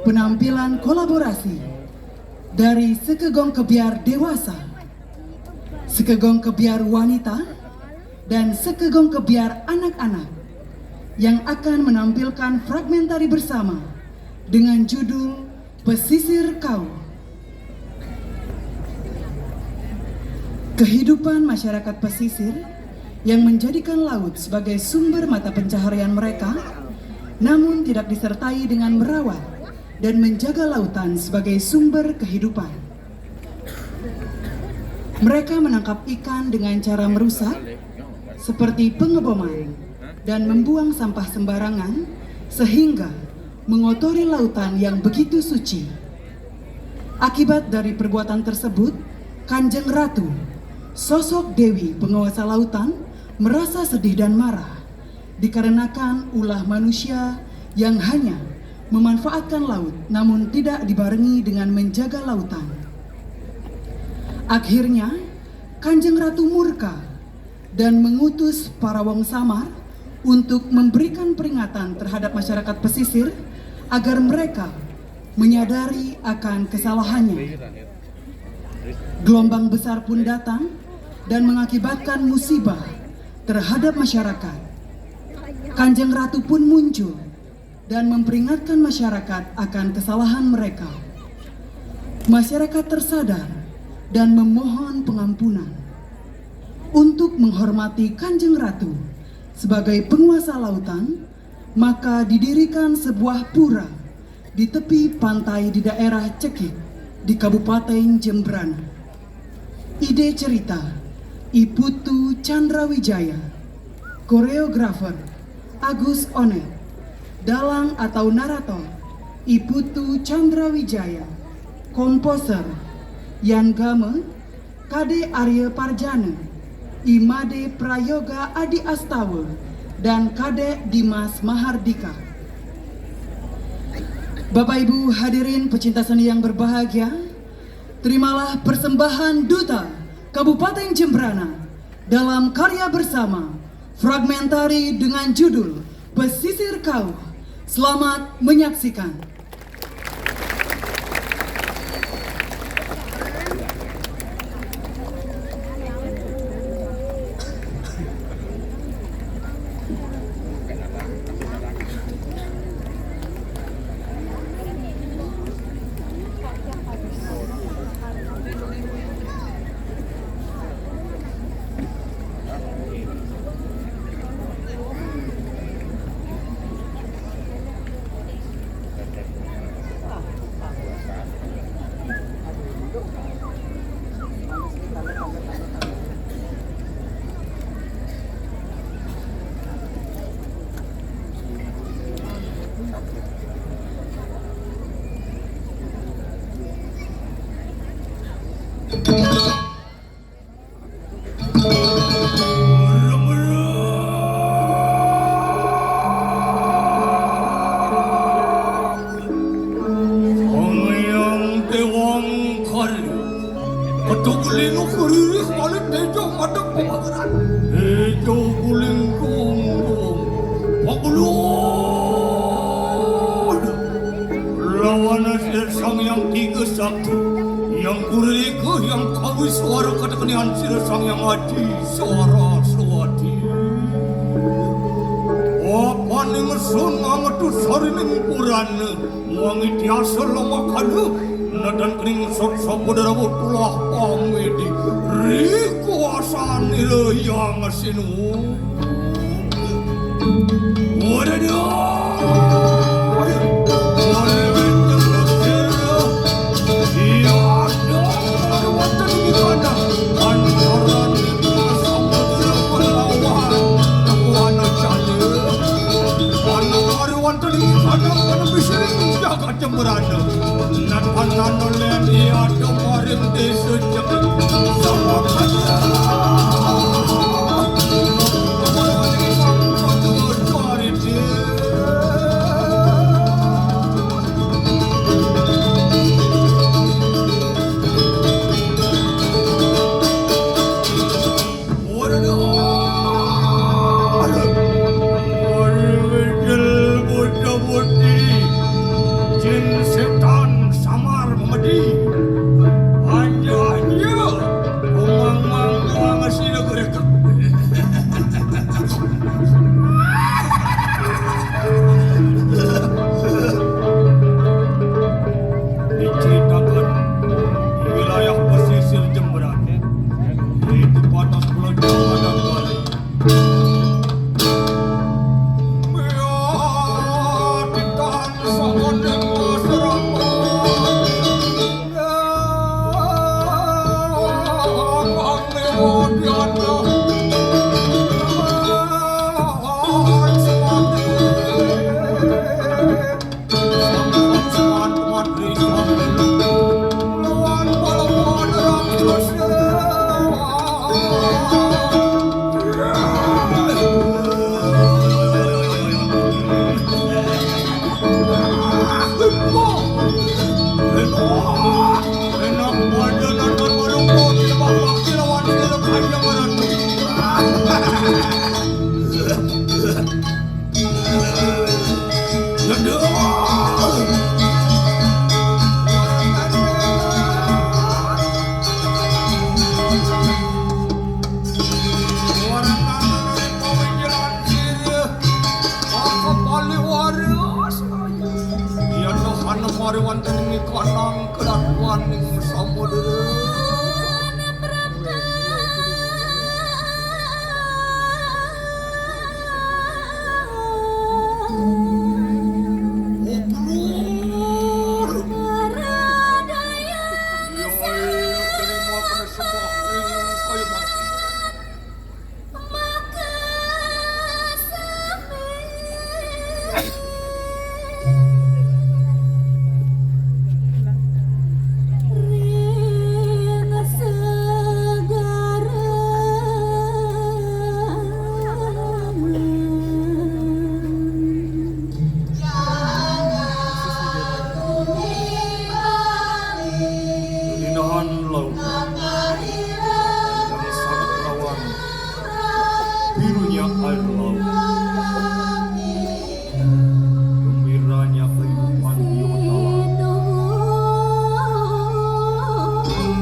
penampilan kolaborasi dari sekegong kebiar dewasa, sekegong kebiar wanita, dan sekegong kebiar anak-anak yang akan menampilkan fragmen tari bersama dengan judul Pesisir Kau. Kehidupan masyarakat pesisir yang menjadikan laut sebagai sumber mata pencaharian mereka, namun tidak disertai dengan merawat dan menjaga lautan sebagai sumber kehidupan. Mereka menangkap ikan dengan cara merusak, seperti pengeboman dan membuang sampah sembarangan, sehingga mengotori lautan yang begitu suci. Akibat dari perbuatan tersebut, Kanjeng Ratu, sosok Dewi penguasa lautan, merasa sedih dan marah dikarenakan ulah manusia yang hanya memanfaatkan laut namun tidak dibarengi dengan menjaga lautan. Akhirnya Kanjeng Ratu murka dan mengutus para wong samar untuk memberikan peringatan terhadap masyarakat pesisir agar mereka menyadari akan kesalahannya. Gelombang besar pun datang dan mengakibatkan musibah terhadap masyarakat. Kanjeng Ratu pun muncul dan memperingatkan masyarakat akan kesalahan mereka. Masyarakat tersadar dan memohon pengampunan. Untuk menghormati Kanjeng Ratu sebagai penguasa lautan, maka didirikan sebuah pura di tepi pantai di daerah Cekik di Kabupaten Jembrana. Ide cerita I Putu Candrawijaya, koreografer Agus Onet, dalang atau narator I Putu Candrawijaya, komposer Yan Game, Kade Arya Parjana, Imade Prayoga Adi Astawa, dan Kadek Dimas Mahardika. Bapak Ibu hadirin pecinta seni yang berbahagia, terimalah persembahan Duta Kabupaten Jembrana dalam karya bersama fragmen tari dengan judul Pesisir Kau. Selamat menyaksikan. Yang kurika yang kawi suara katakanian sira sang yang adi suara suati. Apa ning sun amatu sarining purana wangi tiasa lamakana nadan kening sok sapodara tulah pamedi riku asani yang asinu. Wadadah. Jembrana natanan oleh dia domarin desa Cekik sama kata Jin setan samar memedi. Hanya umang-mang doang ngasih mereka. Diceritakan di wilayah pesisir Jemberan, yaitu batas Pulau Jawa dan Bali. Mariwan ini kanang kelakuan ning samudera. Birunya air laut, gembiranya kehidupan biota laut,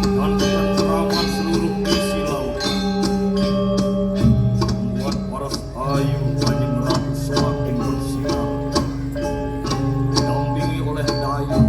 dan ketenteraman seluruh isi laut, membuat paras ayu Kanjeng Ratu semakin bersinar, didampingi oleh dayang.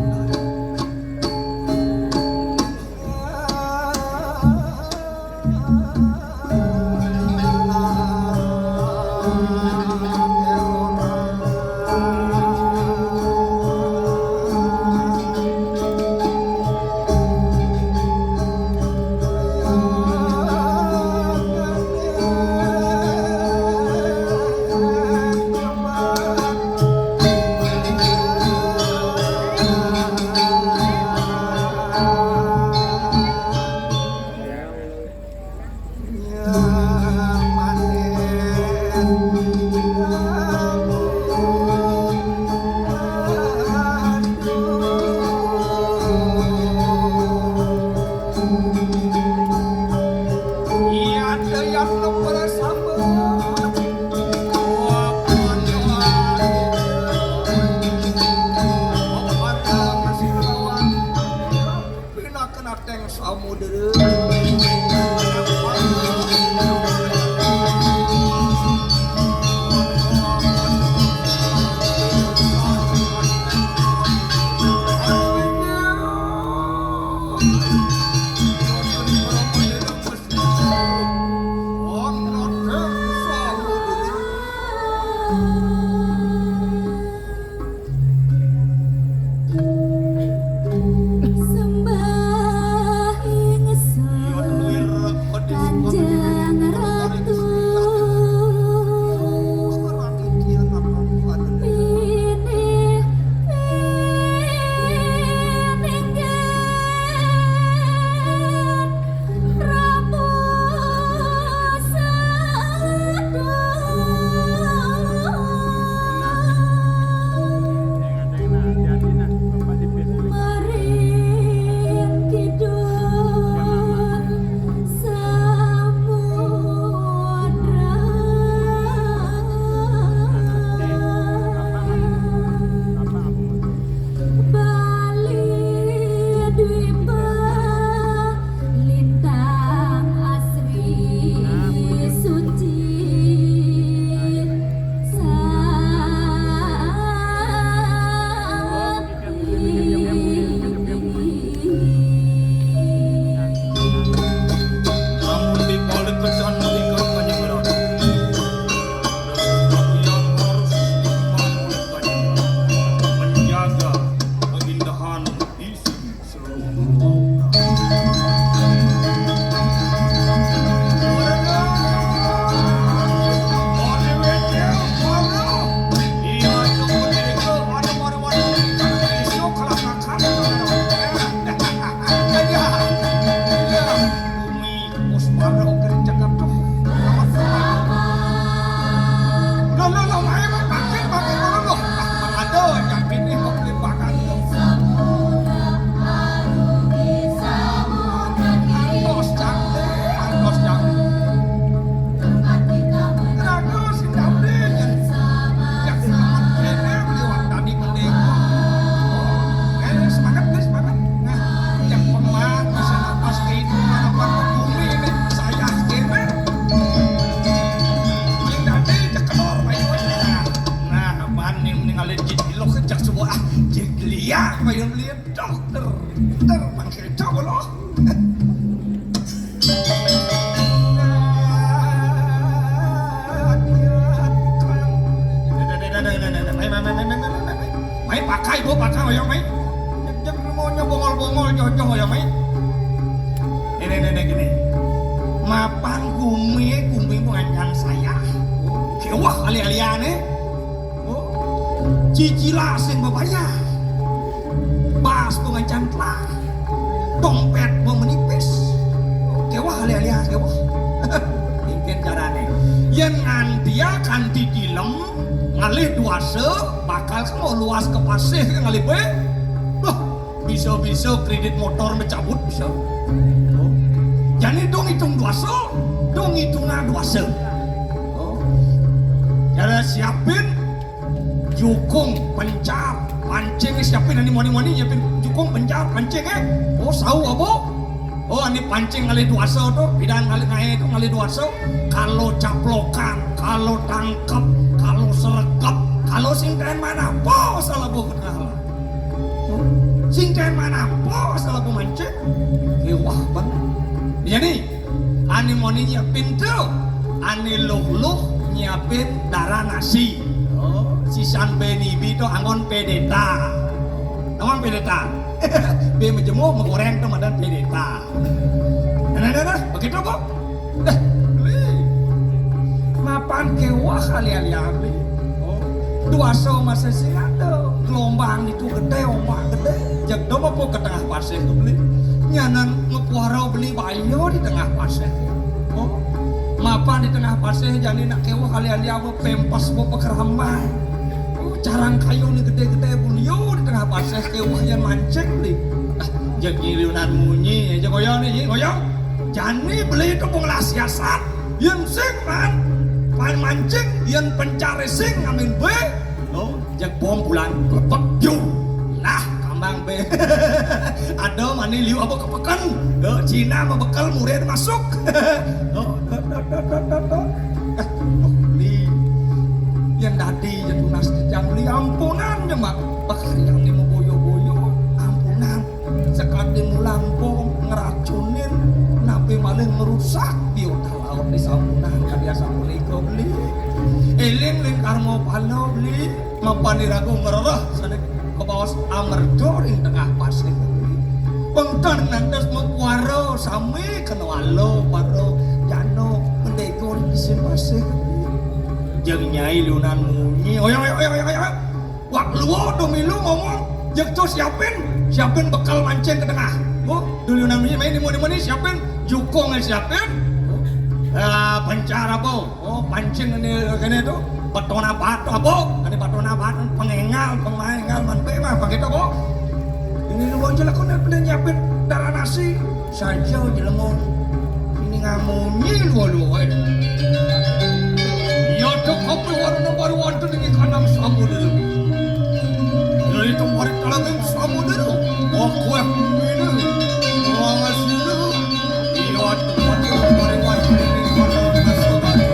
Sembah ing Alia bayang lihat dokter panggil cowok loh. Mai pakai bu pakai bayang mai. Jangan mau bongol jojo ya mai. Ini gini. Mapan gumi mengancam saya. Kewah ali-aliane. Cicila sing bapaknya. Bas pengancam telah. Dompet menipis. Kewah ali-alia kewah. Mungkin carane. Yang dia kan didilem ngalih duase bakal kamu luas ke pasir ngalih be. Bisa kredit motor mencabut bisa. Jadi dong hitung duase, dong hitungna duase. Jadi siapin jukung pencar pancing siapin ani moni siapin jukung pencar pancing oh sahu apa oh ani pancing ngali duasa tuh bidang ngali itu ngali duasa kalau caplokan kalau tangkap kalau sergap kalau singkain mana po salah bu kenalan singkain mana po salah bu mancing wah banget jadi ani moni nyiapin tuh ani luh nyiapin darah nasi sisan benibi itu angon pedeta angon pedeta be menjemur menggoreng tuh madan pedeta nah begitu kok mapan kewah kali-kali dua so masa sinado gelombang itu gede omak gede jak domo po ke tengah pasir tuh beli nyanan ngepuarau beli bayo di tengah pasir mapan di tengah pasir jadi nak kewah kali-kali apa pempas po pekerambai carang kayu ni gede-gede bulio di tengah pasir kewah yang mancing beli jadi liunan munyi aja goyang nih goyang jani beli itu penglah siasat yang sing man mancing yang pencari sing amin be jak bom bulan lepek yuk lah kambang be ada mani liu apa kepekan Cina mau bekal murid masuk yang tadi yang tunas yang beli ampunan ya mak yang mau boyo-boyo ampunan sekali mulampung ngeracunin nabi malah merusak biota laut di sampunan kan dia sampulika beli eling karmo palo beli mapan diragu ngerah sadek ke bawah amerdor di tengah pasir pengtan nanti mau waro sami kenwalo paro jano mendekor di sini pasir jeung nyai lunan munyi oyo wak luo domilu ngomong jeung tuh siapin bekal mancing ke tengah dulu lunan munyi main di mana siapin jukung siapin pencar apa pancing ini tuh patona batu apa ini patona batu pengengal manpe mah begitu kok ini lu aja lah kau nyiapin darah nasi saja jelemon ini ngamunyi lu Yaitu kopi warna baru wanita dengan kanang samudera. Yaitu warik kanang samudera. Aku yang minum, orang asli. Yaitu kopi warna wanita dengan kanang samudera.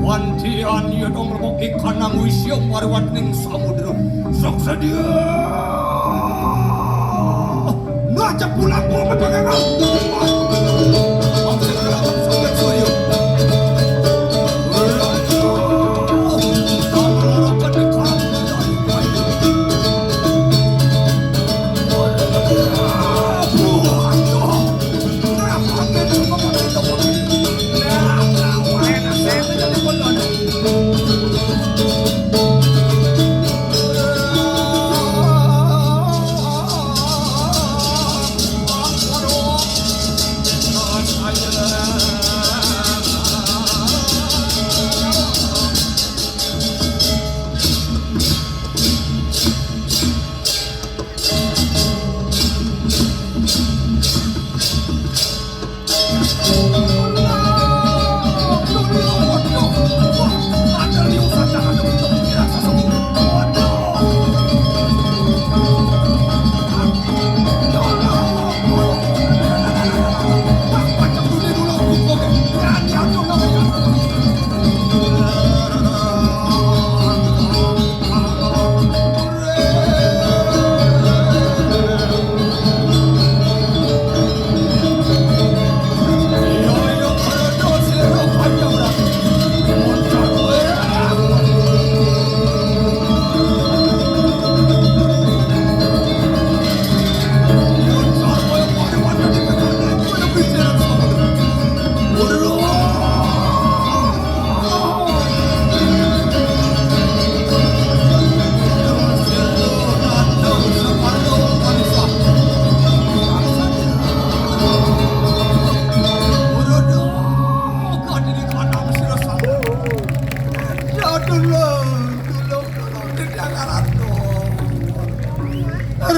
Wantian ieu dong rebok ikan nang wisyeum warwat ning samudra. Sok sadia. Nah cek pulang gua pegangan. Maksud kelawan sobat soyo.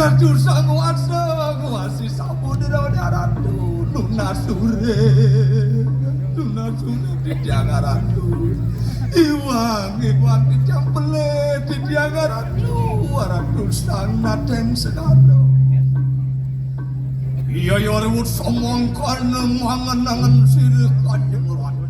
Ratu sang nguasi samudra ratu Nunasure di tiang ratu Iwang di campele di tiang ratu sang naten segado Iya yorwut somong kaneng mangenangan sirih kanjeng ratu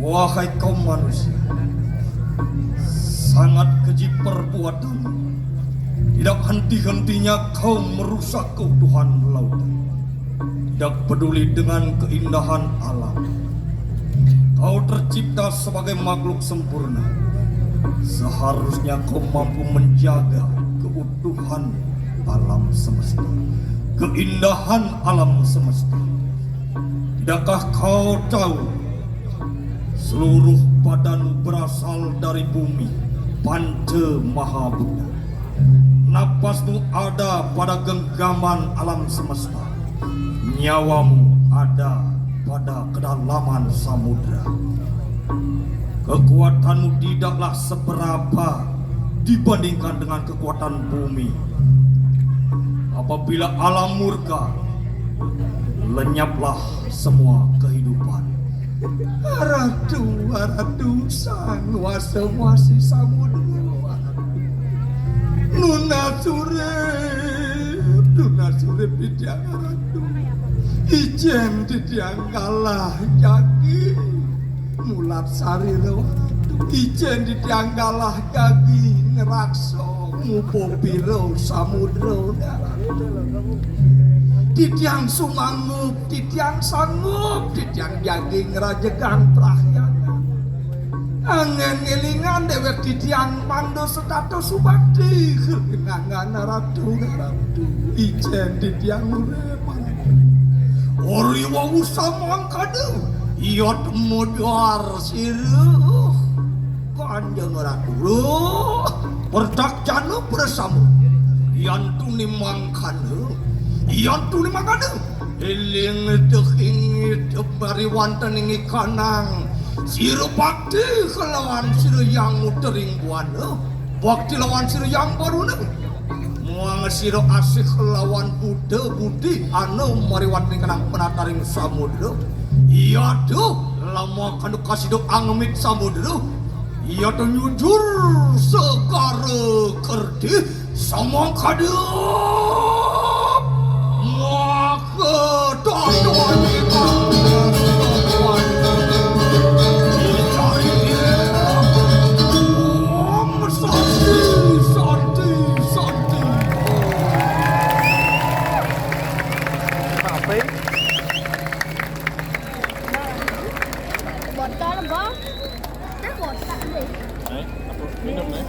Wahai kaum manusia, sangat keji perbuatan. Tidak henti-hentinya kau merusak keutuhan lautan. Tidak peduli dengan keindahan alam. Kau tercipta sebagai makhluk sempurna. Seharusnya kau mampu menjaga keutuhan alam semesta, keindahan alam semesta. Tidakkah kau tahu seluruh badan berasal dari bumi, Panca Mahabuddha. Napasmu ada pada genggaman alam semesta. Nyawamu ada pada kedalaman samudra. Kekuatanmu tidaklah seberapa dibandingkan dengan kekuatan bumi. Apabila alam murka, lenyaplah semua kehidupan. Ratu sang wasi samudra. Nunasure bidyang ratu. Ijen didyang kalah jagi mulat sari ratu. Ijen didyang kalah jagi ngerakso ngupo biro samudra ratu. Didyang sumangup, didyang sanggup, didyang jagi ngerajegang prahyana. Angen ngelingan dewek didyang mando setato subakti kerenangan ratu ijen didyang urepan ori wau samang kadu iya temudar siruh kanjeng ratu Perdak jana bersama. Yang tu ni mangkan. Iling deking hidup bari wanten ing kanang. Siro bakti kelawan siro yang utering buana. Bakti lawan siro yang baru neng. Muang siro asih kelawan Buddha budi anu mariwat ning kanang penataring samudra. Iya tuh lama kan kasih dok angemit samudra. Iya tuh nyujur segara kerdi sama kadep. Maka doa-doa kita dicari Om Santi. Bột to lắm bó. Nó bột sẵn gì? Đấy, minum nih.